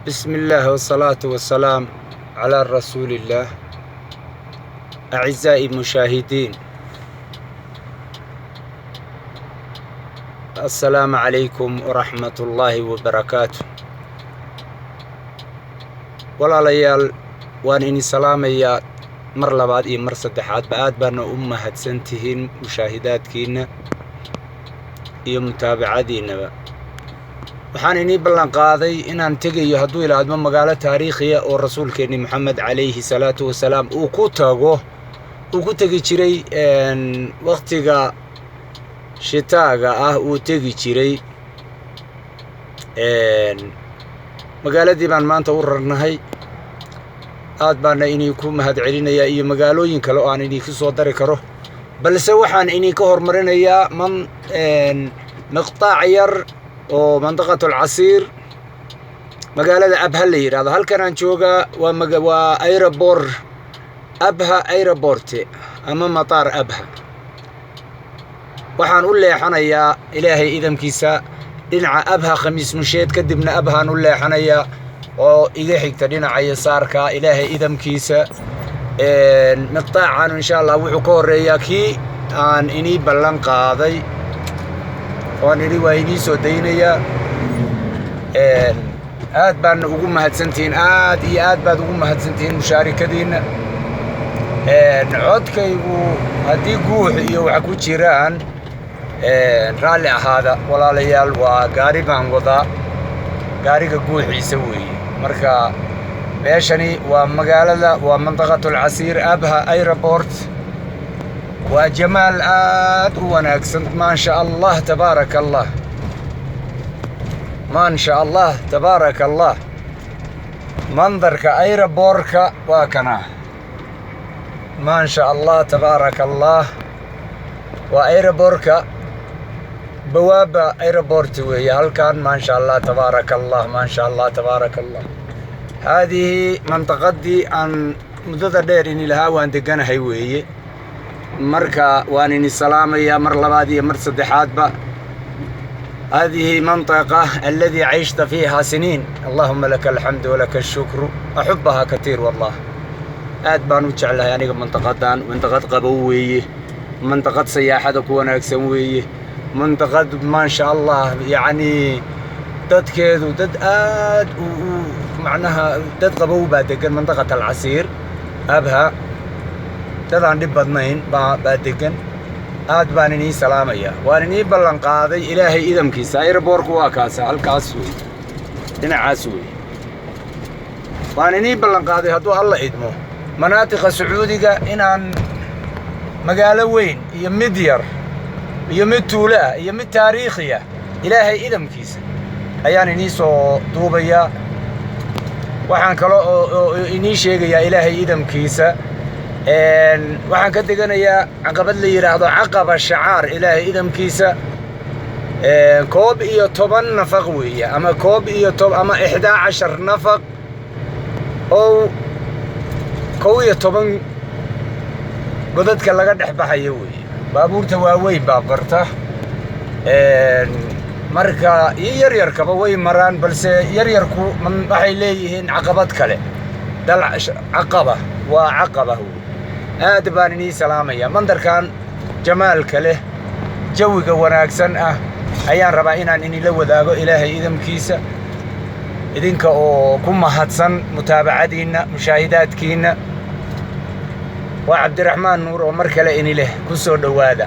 بسم الله والصلاة والسلام على رسول الله. أعزائي المشاهدين، السلام عليكم ورحمة الله وبركاته. walaalayaal waan ini salaamayaa mar labaad iyo mar saddexaad aad baana u mahadsantihiin mushaahidaadkiina iyo mutaabacadiinaba. waxaan inii ballan qaaday inaan tegayo hadduu ilaadmo magaalo taariikhiya oo rasuulkeenni maxamed calayhi salaatu wasalaam uu ku tegi jiray waqtiga shitaaga ah uu tegi jiray. magaaladii baan maanta u rarnahay. aad baana inii ku mahad celinayaa iyo magaalooyin kale oo aan inii ku soo dari karo, balse waxaan inii ka hormarinayaa miqtaac yar oo mandaqatul casiir magaalada abha la yidhaahdo. halkan aan joogaa waa aeroport abha aeroport ama mataar abha. waxaan u leexanayaa ilaahay idamkiisa dhinaca abha khamiis musheed, kadibna abhaan u leexanayaa oo iga xigta dhinaca yasaarka ilaahay idamkiisa. miqtaacan insha allah wuxuu ka horeeyaa kii aan inii ballan qaaday waan idhi waa inii soo daynayaa. aad baana ugu mahadsantihiin, aad iyo aad baad ugu mahadsantihiin mushaarikadiinna. codkaygu haddii guux iyo waxa ku jiraan raalli ahaada walaalayaal. waa gaari baan wadaa, gaariga guuxiisa weeye. marka meeshani waa magaalada, waa mandaqatul casiir abha aeroport. waa jamaal aad u wanaagsan, maasha allah tabaaraka allah, maasha allah tabaaraka allah. mandarka aeroportka waa kana, maasha allah tabaaraka allah. waa aeroportka bawaaba aeroport weeye halkan. maasha allah tabaaraka allah, maasha allah tabaaraka allah. haadihi mandaqadii aan muddada dheer ini lahaa waan deganahay weeye. marka waan ini salaamayaa mar labaad iyo mar saddexaadba. هذه منطقة الذي عشت فيها سنين، اللهم لك الحمد ولك الشكر، أحبها كثير والله. aad baan u jeclahay aniga منطقتان. منطقة قبوية، منطقة سياحة كون أكسن ويه، منطقة ما شاء الله يعني dadkeedu dad aad macnaha dad qabow baa degan منطقة العسير abha. dad aan dhib badnayn baa degan. aad baan inii salaamaya, waan inii ballan qaaday ilaahay idamkiisa. aeroportku waa kaasa, halkaas wey, dhinacaas wey. waan inii ballan qaaday hadduu alla idmo manaatiqa sacuudiga inaan magaalo weyn iyo mid yar iyo mid tuulo ah iyo mid taariikhiya ilaahay idamkiisa ayaan inii soo duubayaa. waxaan kale oo inii sheegayaa ilaahay idamkiisa waxaan ka deganayaa caqabad la yidhaahdo caqaba shacaar ilaahay idamkiisa. 11 nafaq weeye, ama 11 nafaq oo 11 godadka laga dhex baxayo weeye. baabuurta waaweyn baa barta, marka iyo yaryarkaba way maraan, balse yaryarku waxay leeyihiin caqabad kale. caqaba waa caqaba. aad baan inii salaamaya. mandarkan jamaalka leh, jawiga wanaagsan ah ayaan rabaa inaan inila wadaago ilaahay idamkiisa, idinka oo ku mahadsan mutaabacadiinna mushaahidaadkiinna. waa cabdiraxmaan nuur oo mar kale ini leh ku soo dhowaada,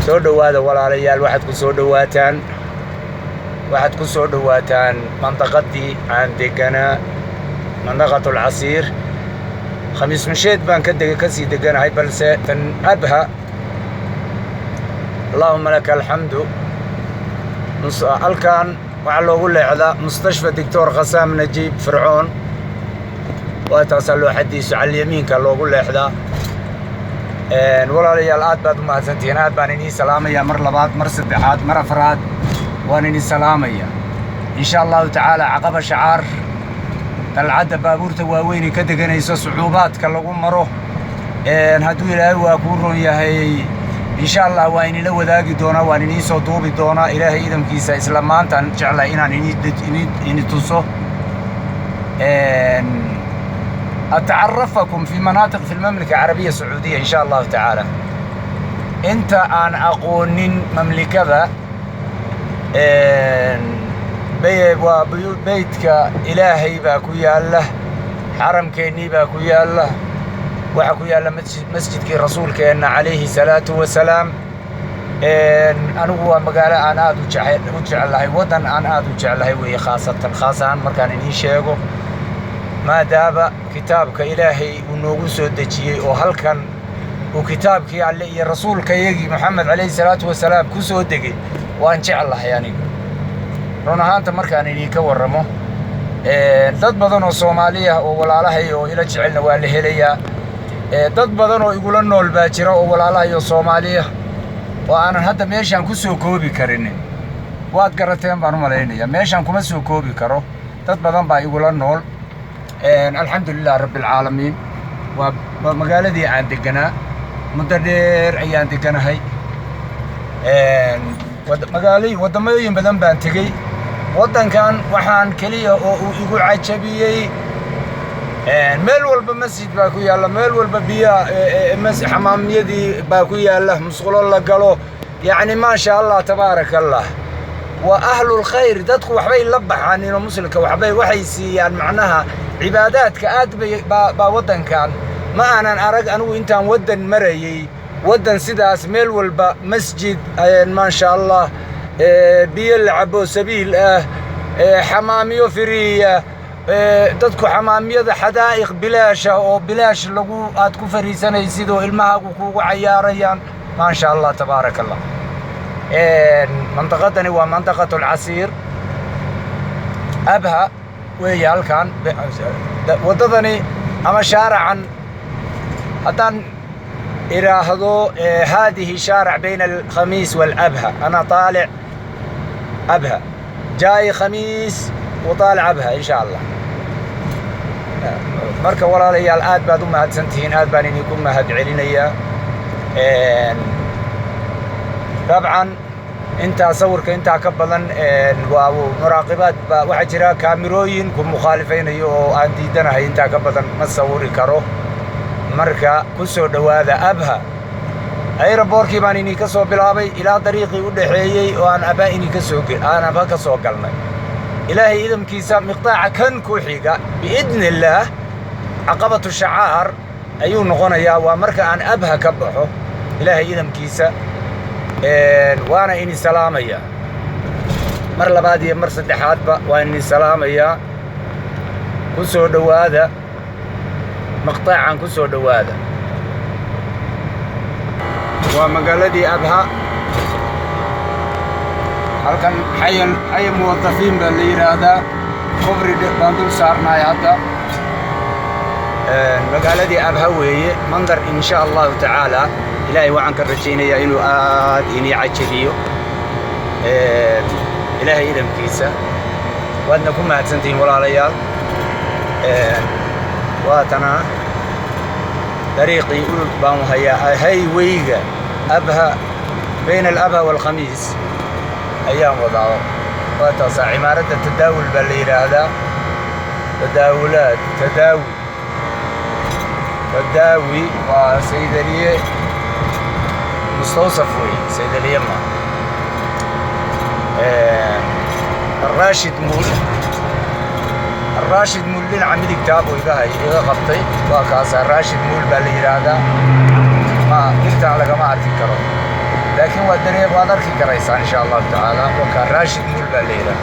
soo dhowaada walaalayaal. waxaad ku soo dhowaataan mandaqadii aan deganaa, mandaqatul casiir. khamiis musheed baan kasii deganahay, balse tan abha allahuma laka alxamdu. halkan waxaa loogu leexdaa mustashfa doctor khasaam najiib fircoon. waa taasaa looxadiisu calyamiinka loogu leexdaa. walaalayaal aad baad u mahadsantihiin. aad baan inii salaamayaa mar labaad, mar saddexaad, mar afraad waan inii salaamaya insha allahu tacaala. caqaba shacaar dalcadda baabuurta waaweynay ka deganayso, sucuubaadka lagu maro. hadduu ilaahay waa kuu ron yahay insha allah waa inila wadaagi doonaa, waan inii soo duubi doonaa ilaahay idamkiisa. isla maantaan jeclahay inaan ini tuso أتعرفكم في مناطق في المملكة العربية السعودية إن شاء الله تعالى. أنت أن أقول مملكة بيتك إلهي باكو يالله، حرم كيني باكو يالله، وحكو يالله مسجد رسول كينا عليه الصلاة والسلام. أنا هو مقالة أنا أدو جعل لهي ودن أنا أدو جعل لهي وهي خاصة مركان إني شيغو ما دابا كتابك إلهي ونوغو سودجي وهل كان وكتابك علي الرسول كيجي محمد عليه الصلاة والسلام كسودجي وأن جعل لهي يعني رونا هانت مركان إني كورمو dad badan oo Soomaaliya oo walaalahay oo ila jecelna waa la helaya dad badan oo igula nool baa jira oo walaalahay oo Soomaaliya oo aanan hadda meeshan ku soo koobi karin waad garateen baan u maleynaya meeshan kuma soo koobi karo dad badan baa igula nool alxamdulillah rabbil caalamiin waa magaaladii aan deganaa muddo dheer ayaan deganahay wadamooyin badan baan tegay waddankan waxaan kaliya oo uu igu cajabiyay meel walba masjid baa ku yaala meel walba biya xamaamiyadii baa ku yaala musqulo la galo yani ma sha Allah tabaarakallah wa ahlul khayr dadku waxbay la baxaan inuu muslimka waxay siiyaan macnaha cibaadaadka aad baa waddankan ma aanan arag anigu intaan waddan marayay waddan sidaas meel walba masjid ma sha Allah biyo la cabo sabiil xamaamiyo firiya dadku xamaamiyada xadaa'iq bilaasha oo bilaash lagu aad ku fariisanaysid oo ilmahaagu kuugu cayaarayaan ma sha Allah tabaarakallah منطقتنا ومنطقة العسير أبها وهي هالكان ودضني أما شارعا حتى إلى هذه شارع بين الخميس والأبها أنا طالع أبها جاي خميس وطالع أبها إن شاء الله مركب ولا لي الآد بعد ما هاد سنتين آد بانين يكون ما هاد علينا طبعا انت صورك انت كبدن ومراقبات وحجرا كاميروين كمخالفين iyo aan diidanahay inta ka badan ma sawiri karo marka ku soo dhawaada abha aeroportkii baan inii ka soo bilaabay ilaa dariiqii u dhaxeeyay oo aan aba inii ka soo galnay ilaahay idamkiisa miqtaaca kan ku xiga biidnillah aqabatu shacaar ayuu noqonayaa waa marka aan abha ka baxo ilaahay idamkiisa وانا اني سلاميا مر لباد iyo mar saddexaad ba waa inii salaamaya ku soo dhawaada maqtaacan ku soo dhawaada waa magaaladii abha halkan xay muwaddafin baa la yiraahdaa kobri baan dul saarnay hadda magaaladii abha weeye mandar insha Allah ta'ala إلهي وعن كرجينا يا إنه آد إني عجليو إلهي إذا مكيسة وأدنا كم هاتسنتين ولا ريال واتنا طريقي بام هي ويجا أبها بين الأبها والخميس أيام وضعه وتصع عمارة التداول بالليل هذا تداولات تداوي وسيدريه مستوصف وي سيد اليمة الراشد مول لين عميد كتابه إذا غطي وكاس الراشد مول بالإرادة ما قلت على جماعة الكرم لكن ودري بقدر في كريسة إن شاء الله تعالى وكان راشد مول بالإرادة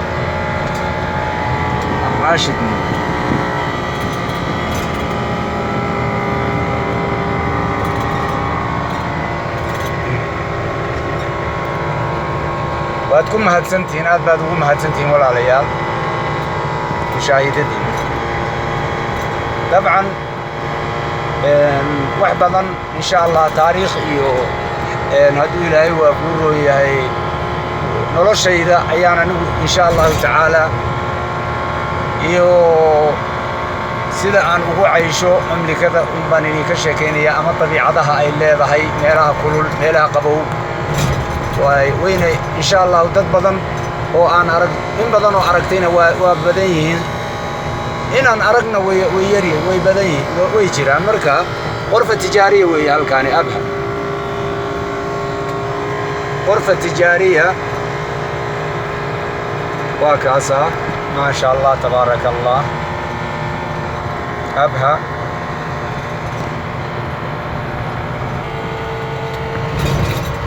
الراشد مول وأتكون مهتسنتين أد بعد وهم مهتسنتين ولا عليال مشاهدتي طبعا وحبا إن شاء الله تاريخ إيو نهدو إلهي وأقولوا إيهي نرش إذا أيانا إن شاء الله تعالى إيو سيدا أن أقوى عيشو مملكة أمبانيني كشاكينية أما طبيعتها أي اللي ذهي ميلها كلول ميلها قبو وين إن شاء الله dad badan oo aan arag in badan oo aragtayna waa badan yihiin inaan aragna way yari way badan yihiin way jiraan marka qorfa tijaariya way halkaani abha qorfa tijaariya waa kaasa ما شاء الله تبارك الله أبها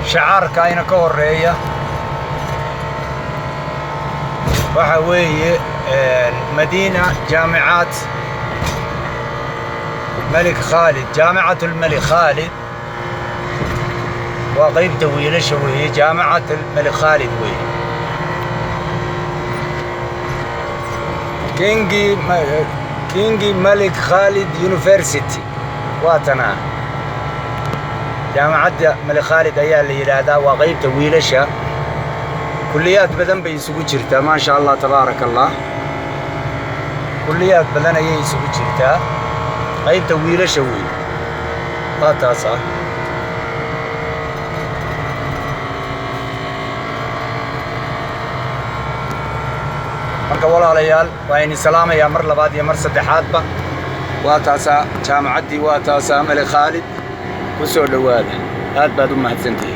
شعار كاينة كورية وحوي مدينة جامعات ملك خالد جامعة الملك خالد وغيب طويلة شوية جامعة الملك خالد وي كينجي ملك خالد يونيفرسيتي واتنا جامعة ملك خالد أيها اللي هذا وغيب طويلة شا كليات بدن بيسوق جرتا ما شاء الله تبارك الله كليات بدن يسوق جرتا غيب طويلة شوي واتاسا marka walaalayaal waa in salaamaya mar labaad iyo mar saddexaadba waa taasa jaamacaddii waa taasa Malik Khalid ku soo dhawaada aad baad u mahadsantahay